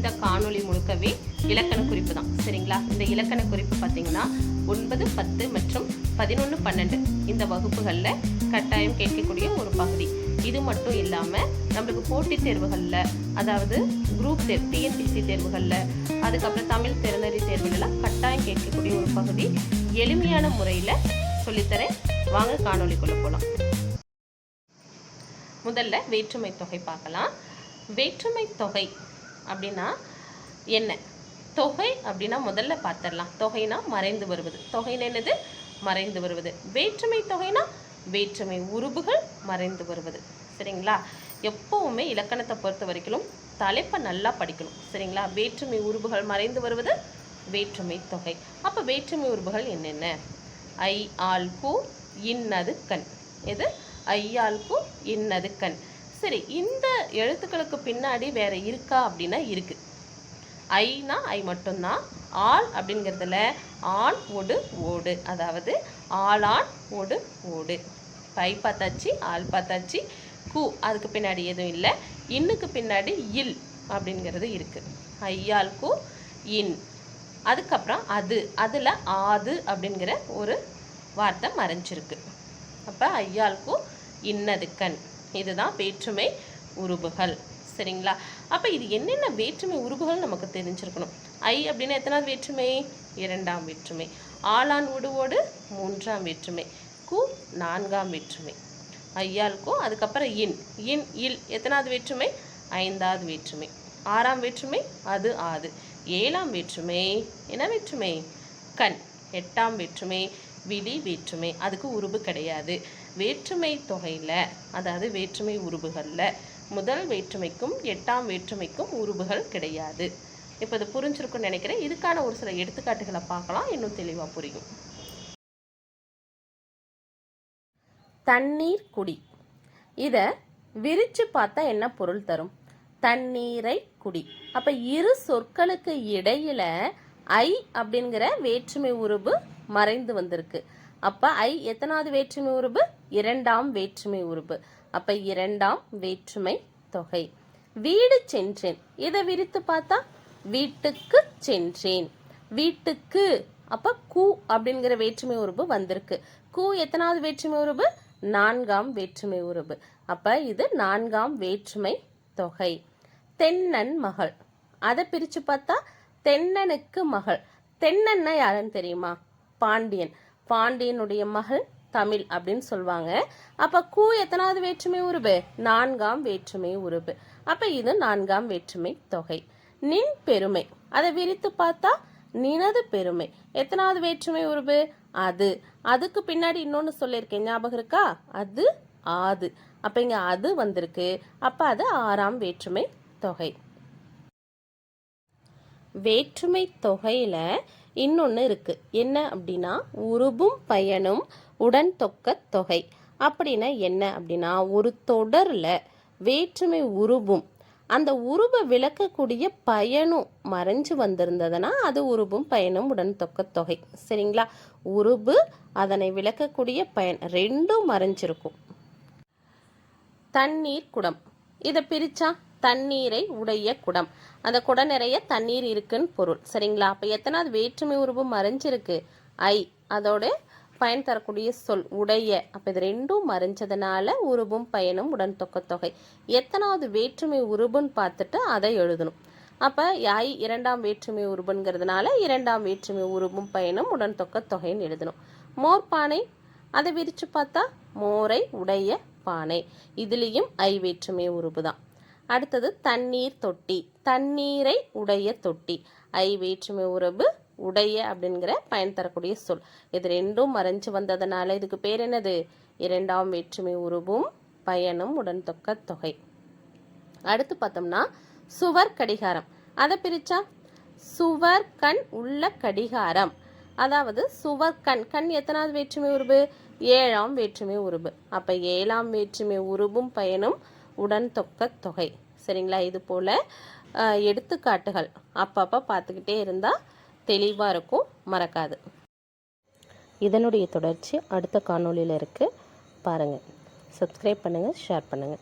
இந்த காணொளி முழுக்கவே இலக்கண குறிப்பு தான். சரிங்களா? இந்த இலக்கண குறிப்பு பார்த்தீங்கன்னா 9, 10 மற்றும் 11, 12 இந்த வகுப்புகளில் கட்டாயம் கேட்கக்கூடிய ஒரு பகுதி. இது மட்டும் இல்லாமல் நம்மளுக்கு போட்டித் தேர்வுகளில், அதாவது குரூப் தேர்வு, டிஎன்பிசி தேர்வுகளில், அதுக்கப்புறம் தமிழ் திறனறி தேர்வுகளெல்லாம் கட்டாயம் கேட்கக்கூடிய ஒரு பகுதி. எளிமையான முறையில் சொல்லித்தரேன். வாங்க காணொளிக்குள்ளே போகலாம். முதல்ல வேற்றுமை தொகை பார்க்கலாம். வேற்றுமை தொகை அப்படின்னா என்ன? தொகை அப்படின்னா முதல்ல பார்த்துடலாம். தொகைனா மறைந்து வருவது. தொகைன்னு என்னது? மறைந்து வருவது. வேற்றுமை தொகைனா வேற்றுமை உருபுகள் மறைந்து வருவது. சரிங்களா? எப்பவுமே இலக்கணத்தை பொறுத்த வரைக்கும் தலைப்பை நல்லா படிக்கணும். சரிங்களா? வேற்றுமை உருபுகள் மறைந்து வருவது வேற்றுமை தொகை. அப்போ வேற்றுமை உருபுகள் என்னென்ன? ஐ, ஆல், கு, இன்னது, கண். எது? ஐயால், கு, இன்னது, கண். சரி, இந்த எழுத்துக்களுக்கு பின்னாடி வேற இருக்கா அப்படின்னா இருக்கு. ஐனா ஐ மட்டும்தான். ஆள் அப்படிங்கிறதுல ஆண், ஒடு, ஓடு, அதாவது ஆளான், ஒடு, ஓடு. ஐ பார்த்தாச்சு, ஆள் பார்த்தாச்சு. கு அதுக்கு பின்னாடி எதுவும் இல்லை. இன்னுக்கு பின்னாடி இல் அப்படிங்கிறது இருக்கு. ஐயால், கு, இன். அதுக்கப்புறம் அது, அதில் ஆது அப்படிங்கிற ஒரு வார்த்தை மறைஞ்சிருக்கு. அப்போ ஐயால், கு, இன்னது, கண். இதுதான் வேற்றுமை உருபுகள். சரிங்களா? அப்போ இது என்னென்ன வேற்றுமை உருபுகள் நமக்கு தெரிஞ்சிருக்கணும். ஐ அப்படின்னா எத்தனாவது வேற்றுமை? இரண்டாம் வேற்றுமை. ஆளான், ஒடுவோடு மூன்றாம் வேற்றுமை. கு நான்காம் வேற்றுமை. ஐயால், கு, அதுக்கப்புறம் இன், இன், இல் எத்தனாவது வேற்றுமை? ஐந்தாவது வேற்றுமை. ஆறாம் வேற்றுமை அது, ஆது. ஏழாம் வேற்றுமை என்ன வேற்றுமை? கண். எட்டாம் வேற்றுமை விழி வேற்றுமை. அதுக்கு உருபு கிடையாது. வேற்றுமை தொகையில், அதாவது வேற்றுமை உருபுகளில் முதல் வேற்றுமைக்கும் எட்டாம் வேற்றுமைக்கும் உருபுகள் கிடையாது. இப்போ இது புரிஞ்சிருக்குன்னு நினைக்கிறேன். இதுக்கான ஒரு சில எடுத்துக்காட்டுகளை பார்க்கலாம், இன்னும் தெளிவாக புரியும். தண்ணீர் குடி. இதை விரிச்சு பார்த்தா என்ன பொருள் தரும்? தண்ணீரை குடி. அப்போ இரு சொற்களுக்கு இடையில ஐ அப்படிங்கிற வேற்றுமை உருபு மறைந்து வந்திருக்கு. அப்ப ஐ எத்தனாவது வேற்றுமை உருபு? இரண்டாம் வேற்றுமை உருபு. அப்ப இரண்டாம் வேற்றுமை தொகை. வீடு சென்றேன். இதை விரித்து பார்த்தா வீட்டுக்கு சென்றேன். வீட்டுக்கு அப்ப கு அப்படிங்கிற வேற்றுமை உருபு வந்திருக்கு. கு எத்தனாவது வேற்றுமை உருபு? நான்காம் வேற்றுமை உருபு. அப்ப இது நான்காம் வேற்றுமை தொகை. தென்னன் மகள். அதை பிரிச்சு பார்த்தா தென்னனுக்கு மகள். தென்னன்னா யாருன்னு தெரியுமா? பாண்டியன். பாண்டியனுடைய மகள் தமிழ் அப்படின்னு சொல்லுவாங்க. அப்ப கு எத்தனாவது வேற்றுமை உருபு? நான்காம் வேற்றுமை உருபு. அப்ப இது நான்காம் வேற்றுமை தொகை. நின் பெருமை. அதை விரித்து பார்த்தா நினது பெருமை. எத்தனாவது வேற்றுமை உருபு? அது. அதுக்கு பின்னாடி இன்னொன்னு சொல்லியிருக்கேன், ஞாபகம் இருக்கா? அது, ஆது. அப்ப இங்க அது வந்திருக்கு. அப்ப அது ஆறாம் வேற்றுமை தொகை. வேற்றுமை தொகையில இன்னொன்று இருக்கு. என்ன அப்படின்னா உருபும் பயனும் உடன் தொக்க தொகை. அப்படின்னா என்ன அப்படின்னா ஒரு தொடர்ல வேற்றுமை உருபும் அந்த உருபை விளக்கக்கூடிய பயனும் மறைஞ்சு வந்திருந்ததுன்னா அது உருபும் பயனும் உடன் தொக்க தொகை. சரிங்களா? உருபு அதனை விளக்கக்கூடிய பயன் ரெண்டும் மறைஞ்சிருக்கும். தண்ணீர் குடம். இதை பிரிச்சா தண்ணீரை உடைய குடம். அந்த குடம் நிறைய தண்ணீர் இருக்குன்னு பொருள். சரிங்களா? அப்ப எத்தனாவது வேற்றுமை உருபு மறைஞ்சிருக்கு? ஐ. அதோட பயன் தரக்கூடிய சொல் உடைய. அப்ப இது ரெண்டும் மறைஞ்சதுனால உருபும் பயனும் உடன் தொக்க தொகை. எத்தனாவது வேற்றுமை உருபுன்னு பார்த்துட்டு அதை எழுதணும். அப்ப ஐ இரண்டாம் வேற்றுமை உருபுங்கிறதுனால இரண்டாம் வேற்றுமை உருபும் பயனும் உடன் தொக்க தொகைன்னு எழுதணும். மோர்பானை. அதை விரிச்சு பார்த்தா மோரை உடைய பானை. இதுலயும் ஐ வேற்றுமை உருபு தான். அடுத்தது தண்ணீர் தொட்டி. தண்ணீரை உடைய தொட்டி. ஐ வேற்றுமை உருபு உடைய அப்படிங்கிற பயன் தரக்கூடிய சொல். இது ரெண்டும் மறைஞ்சு வந்ததுனால இதுக்கு பேர் என்னது? இரண்டாம் வேற்றுமை உருபும் பயனும் உடன் தொக்க தொகை. அடுத்து பார்த்தோம்னா சுவர் கடிகாரம். அதை பிரிச்சா சுவர் கண் உள்ள கடிகாரம். அதாவது சுவர் கண். கண் எத்தனாவது வேற்றுமை உருபு? ஏழாம் வேற்றுமை உருபு. அப்ப ஏழாம் வேற்றுமை உருபும் பயனும் உடன் தொக்க தொகை. சரிங்களா? இது போல எடுத்துக்காட்டுகள் அப்பப்ப பார்த்துக்கிட்டே இருந்தா தெளிவா இருக்கும், மறக்காது. இதனுடைய தொடர்ச்சி அடுத்த காணொளியில் இருக்கு, பாருங்க. சப்ஸ்கிரைப் பண்ணுங்க, ஷேர் பண்ணுங்க.